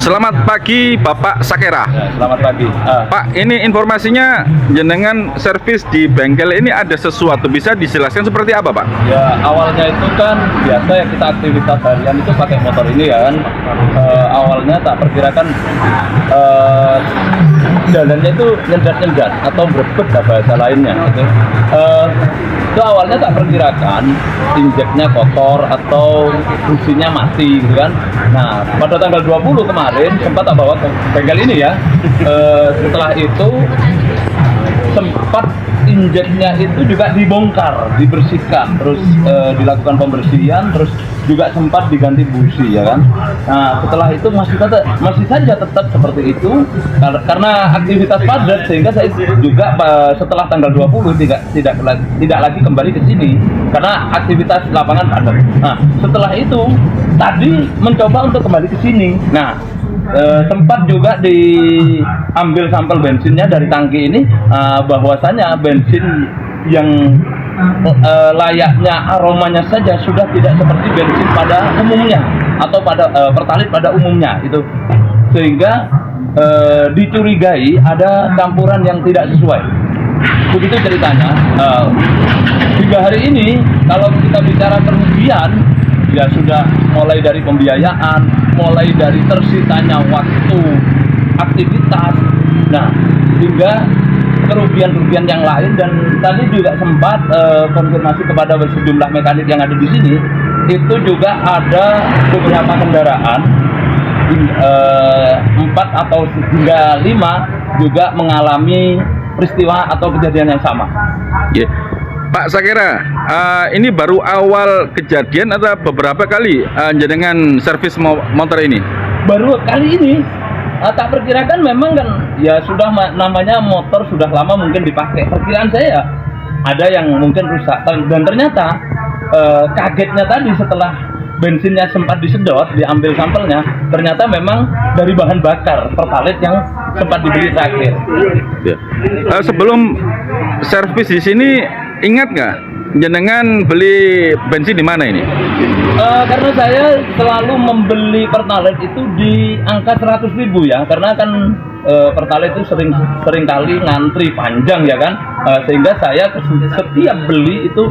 Selamat pagi Bapak Sakera. Ya, selamat pagi. Pak, ini informasinya jenengan servis di bengkel ini ada sesuatu, bisa dijelaskan seperti apa Pak? Ya, awalnya itu kan biasa ya kita aktivitas harian itu pakai motor ini ya kan. Awalnya tak perkirakan jalannya itu nyendat-nyendat atau berebut bahasa lainnya. Gitu. Itu awalnya tak perkirakan injeknya kotor atau businya mati gitu kan. Nah, pada tanggal 20 kemarin sempat tak bawa ke bengkel ini ya. Setelah itu sempat injeknya itu juga dibongkar, dibersihkan, terus dilakukan pembersihan, terus juga sempat diganti busi ya kan. Nah, setelah itu masih saja tetap seperti itu karena aktivitas padat, sehingga saya juga setelah tanggal 20 tidak lagi kembali ke sini karena aktivitas lapangan padat. Nah, setelah itu tadi mencoba untuk kembali ke sini. Nah, sempat juga diambil sampel bensinnya dari tangki ini, bahwasanya bensin yang layaknya aromanya saja sudah tidak seperti bensin pada umumnya atau pada pertalit pada umumnya itu, sehingga dicurigai ada campuran yang tidak sesuai. Begitu ceritanya. Hingga hari ini kalau kita bicara kerugian, ya sudah mulai dari pembiayaan, mulai dari tersitanya waktu aktivitas, nah hingga kerugian-kerugian yang lain. Dan tadi juga sempat konfirmasi kepada sejumlah mekanik yang ada di sini, itu juga ada beberapa kendaraan 4 atau hingga 5 juga mengalami peristiwa atau kejadian yang sama. Yeah. Pak Sakera, ini baru awal kejadian atau beberapa kali jenengan servis motor ini? Baru kali ini. Tak perkirakan memang kan ya sudah namanya motor sudah lama mungkin dipakai. Perkiraan saya ada yang mungkin rusak, dan ternyata kagetnya tadi setelah bensinnya sempat disedot, diambil sampelnya, ternyata memang dari bahan bakar pertalite yang sempat dibeli terakhir. Ya. Sebelum servis di sini, ingat nggak jenengan beli bensin di mana ini? Karena saya selalu membeli pertalite itu di angka 100.000 ya, karena kan pertalite itu sering kali ngantri panjang ya kan, sehingga saya setiap beli itu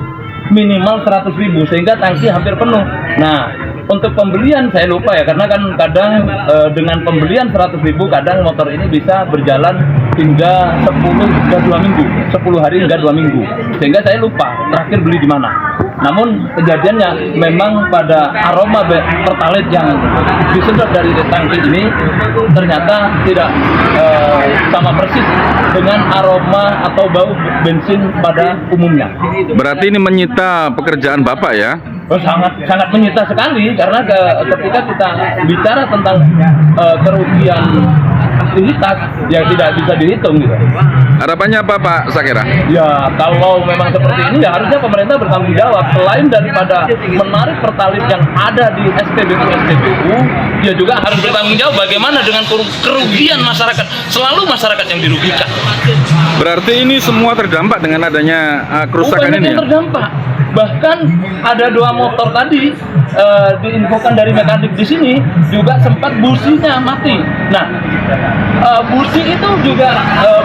minimal 100.000 sehingga tangki hampir penuh. Nah, untuk pembelian saya lupa ya, karena kan kadang dengan pembelian 100.000 kadang motor ini bisa berjalan hingga 10 hingga 2 minggu, 10 hari hingga 2 minggu, sehingga saya lupa terakhir beli di mana. Namun kejadiannya memang pada aroma pertalite yang disedot dari tangki ini ternyata tidak sama persis dengan aroma atau bau bensin pada umumnya. Berarti ini menyita pekerjaan Bapak ya? Sangat menyita sekali, karena ketika kita bicara tentang kerugian aktivitas yang tidak bisa dihitung gitu. Harapannya apa Pak Sakera? Ya, kalau memang seperti ini ya harusnya pemerintah bertanggung jawab. Selain daripada menarik pertalite yang ada di SPBU, ya juga harus bertanggung jawab bagaimana dengan kerugian masyarakat. Selalu masyarakat yang dirugikan. Berarti ini semua terdampak dengan adanya kerusakan ini ya? Terdampak. Bahkan ada 2 motor tadi diinfokan dari mekanik di sini juga sempat businya mati. Nah, busi itu juga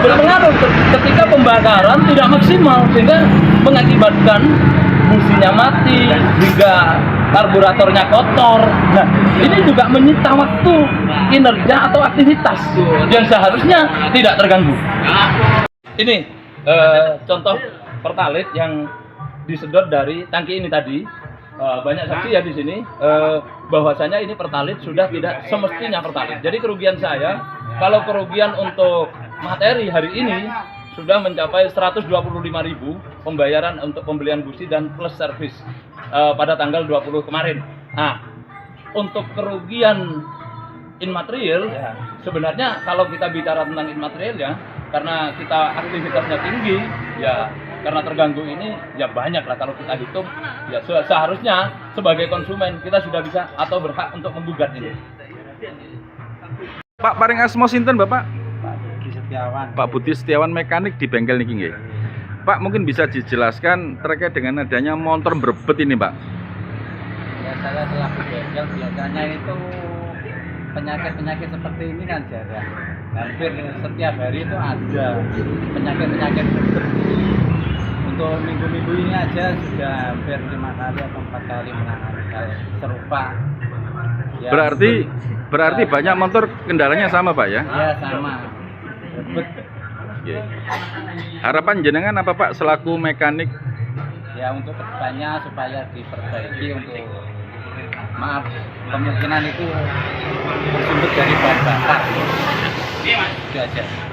berpengaruh ketika pembakaran tidak maksimal, sehingga mengakibatkan businya mati hingga karburatornya kotor. Nah, ini juga menyita waktu kinerja atau aktivitas yang seharusnya tidak terganggu. Ini contoh pertalite yang disedot dari tangki ini tadi. Banyak saksi ya di sini bahwasanya ini pertalite sudah tidak semestinya pertalite. Jadi kerugian saya, kalau kerugian untuk materi hari ini sudah mencapai 125.000 pembayaran untuk pembelian busi dan plus servis pada tanggal 20 kemarin. Nah, untuk kerugian immaterial ya, sebenarnya kalau kita bicara tentang immaterial ya, karena kita aktivitasnya tinggi ya, karena terganggu ini ya banyak lah kalau kita hitung ya, seharusnya sebagai konsumen kita sudah bisa atau berhak untuk menggugat ini. Pak paring asma sinten Bapak? Pak Budi Setiawan. Pak Budi Setiawan, mekanik di bengkel niki nggih. Pak, mungkin bisa dijelaskan terkait dengan adanya motor berebut ini Pak? Ya, saya selaku bengkel biasanya itu penyakit-penyakit seperti ini kan jarang. Hampir setiap hari itu ada penyakit-penyakit berbet. Untuk minggu-minggu ini aja sudah hampir 5 kali atau 4 kali menangani hal serupa. Ya, Berarti banyak motor kendalanya sama Pak ya? ya sama. Berbet. Oke. Harapan jenengan apa Pak selaku mekanik? Ya untuk kedepannya supaya diperbaiki untuk maaf kemungkinan itu bersumber dari bahan bakar. Itu aja.